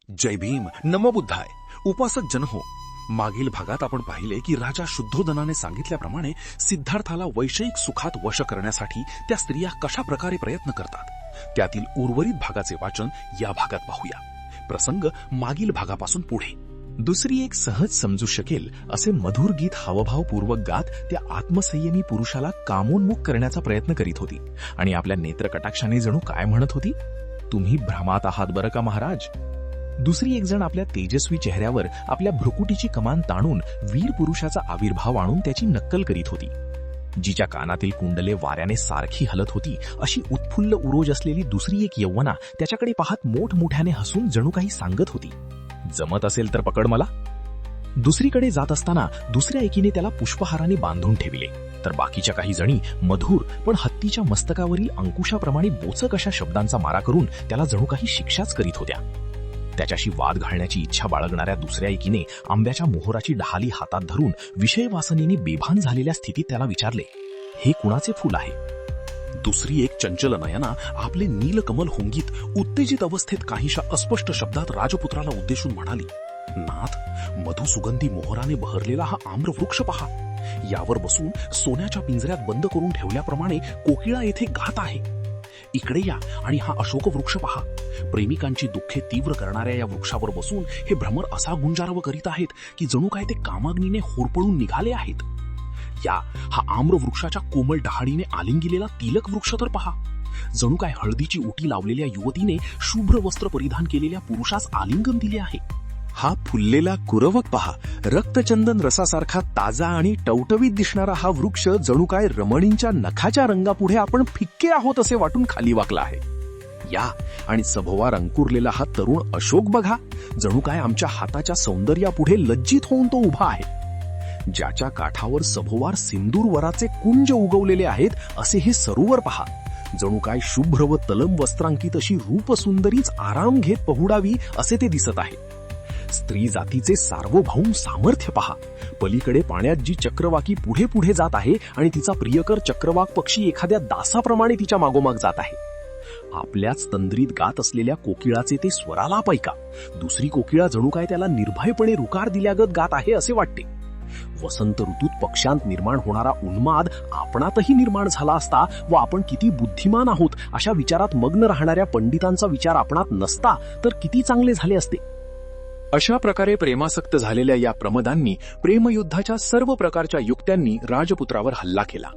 जय भीम, नमो बुद्धाय. उपासक जन हो, मागील भागात आपण पाहिले की राजा शुद्धोधनाने सांगितल्याप्रमाणे सिद्धार्थाला वैषयिक सुखात वश करण्यासाठी त्या स्त्रिया कशा प्रकारे प्रयत्न करतात. त्यातील उर्वरित भागाचे वाचन या भागात पाहूया. प्रसंग मागील भागापासून पुढे. दुसरी एक सहज समजू शकेल असे मधुर गीत हावभावपूर्वक गात त्या आत्मसंयमी पुरुषाला कामोन्मुख करण्याचा प्रयत्न करीत होती आणि आपल्या नेत्रकटाक्षाने जणू काय म्हणत होती, तुम्ही भ्रमात आहात बरं का महाराज. दुसरी एक जण आपल्या तेजस्वी चेहऱ्यावर आपल्या भ्रुकुटीची कमान ताणून वीर पुरुषाचा आविर्भाव आणून त्याची नक्कल करीत होती. जिच्या कानातील कुंडले वाऱ्याने सारखी हलत होती अशी उत्फुल्ल उरोज असलेली दुसरी एक यौवना त्याच्याकडे पाहत मोठमोठ्याने हसून जणू काही सांगत होती, जमत असेल तर पकड मला. दुसरीकडे जात असताना दुसऱ्या एकीने त्याला पुष्पहाराने बांधून ठेविले, तर बाकीच्या काही जणी मधुर पण हत्तीच्या मस्तकावरील अंकुशाप्रमाणे बोचक अशा शब्दांचा मारा करून त्याला जणू काही शिक्षाच करीत होत्या. त्याच्याशी वाद घालण्याची इच्छा बाळगणाऱ्या दुसऱ्या एकीने आंब्याच्या मोहराची डहाली हातात धरून विषय वासनेने बेभान झालेल्या स्थितीत त्याला विचारले, हे कुणाचे फूल आहे? दुसरी एक चंचल नयना आपले नीलकमल हुंगीत उत्तेजित अवस्थेत काहीशा अस्पष्ट शब्दात राजपुत्राला उद्देशून म्हणाली, नाथ, मधुसुगंधी मोहराने बहरलेला हा आम्रवृक्ष पहा. यावर बसून सोन्याच्या पिंजऱ्यात बंद करून ठेवल्याप्रमाणे कोकिळा येथे गात आहे. इकडे या आणि हा अशोक वृक्ष पहा. प्रेमिकांची दुःखे तीव्र करणाऱ्या या वृक्षावर बसून हे भ्रमर असा गुंजारव करीत आहेत की जणू काय ते कामाग्नीने होरपळून निघाले आहेत. या हा आम्रवृक्षाच्या कोमल डहाळीने आलिंगिलेला तिलक वृक्ष तर पहा. जणू काय हळदीची उटी लावलेल्या युवतीने शुभ्र वस्त्र परिधान केलेल्या पुरुषास आलिंगन दिले आहे. हा फुललेला कुरवक पहा. रक्तचंदन रसासारखा ताजा आणि टवटवीत दिसणारा हा वृक्ष जणू काय रमणींच्या नखाच्या रंगापुढे आपण फिक्के आहोत असे वाटून खाली वाकला आहे. या आणि सभोवार अंकुरलेला हा तरुण अशोक बघा, जणू काय आमच्या हाताच्या सौंदर्यापुढे लज्जित होऊन तो उभा आहे. ज्याच्या काठावर सभोवार सिंदूर वराचे कुंज उगवलेले आहेत असे हे सरोवर पहा. जणू काय शुभ्र व तलम वस्त्रांकित अशी रूपसुंदरीच आराम घेत पहुडावी असे ते दिसत आहे. स्त्री जातीचे सार्वभौम सामर्थ्य पहा. पलीकडे पाण्यात जी चक्रवाकी पुढे पुढे जात आहे आणि तिचा प्रियकर चक्रवाक पक्षी एखाद्या दासाप्रमाणे तिच्या मागोमाग जात आहे. आपल्याच तंद्रीत गात असलेल्या कोकिळाचे ते स्वरालाप ऐका. दुसरी कोकिळा जणू काय त्याला निर्भयपणे रुकार दिल्यागत गात आहे असे वाटते. वसंत ऋतूत पक्ष्यांत निर्माण होणारा उन्माद आपणातही निर्माण झाला असता व आपण किती बुद्धिमान आहोत अशा विचारात मग्न राहणाऱ्या पंडितांचा विचार आपणात नसता तर किती चांगले झाले असते. अशा प्रकारे प्रेमासक्त झालेल्या या प्रमदांनी प्रेमयुद्धाच्या सर्व प्रकारच्या युक्त्यांनी राजपुत्रावर हल्ला केला.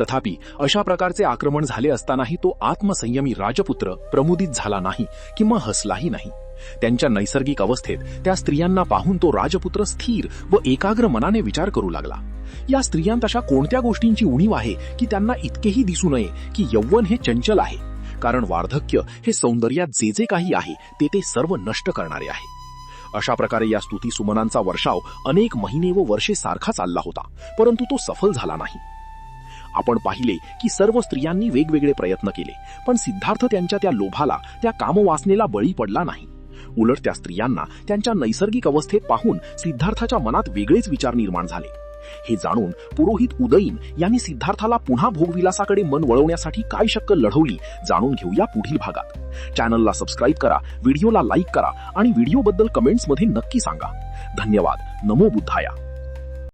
तथापि अशा प्रकारचे आक्रमण झाले असतानाही तो आत्मसंयमी राजपुत्र प्रमुदित झाला नाही किंवा हसलाही नाही. त्यांच्या नैसर्गिक अवस्थेत त्या स्त्रियांना पाहून तो राजपुत्र स्थिर व एकाग्र मनाने विचार करू लागला. या स्त्रियांत अशा कोणत्या गोष्टींची उणीव आहे की त्यांना इतकेही दिसू नये की यौवन हे चंचल आहे, कारण वार्धक्य हे सौंदर्यात जे जे काही आहे ते सर्व नष्ट करणारे आहे. अशा प्रकारे या स्तुती सुमनांचा वर्षाव अनेक महिने व वर्षे सारखा चालला होता, परंतु तो सफल झाला नाही. आपण पाहिले की सर्व स्त्रियांनी वेगवेगळे प्रयत्न केले, पण सिद्धार्थ त्यांच्या त्या लोभाला, त्या कामवासनेला बळी पडला नाही. उलट त्या स्त्रियांना त्यांच्या नैसर्गिक अवस्थेत पाहून सिद्धार्थाच्या मनात वेगळेच विचार निर्माण झाले. हे जाणून पुरोहित उदयीन यांनी सिद्धार्थाला पुन्हा भोगविलासाकडे मन वळवण्यासाठी काय शक्कल लढवली जाणून घेऊया पुढील भागात. चॅनलला सबस्क्राईब करा, व्हिडिओला लाईक करा आणि व्हिडिओबद्दल कमेंट्समध्ये नक्की सांगा. धन्यवाद. नमो बुद्धाया.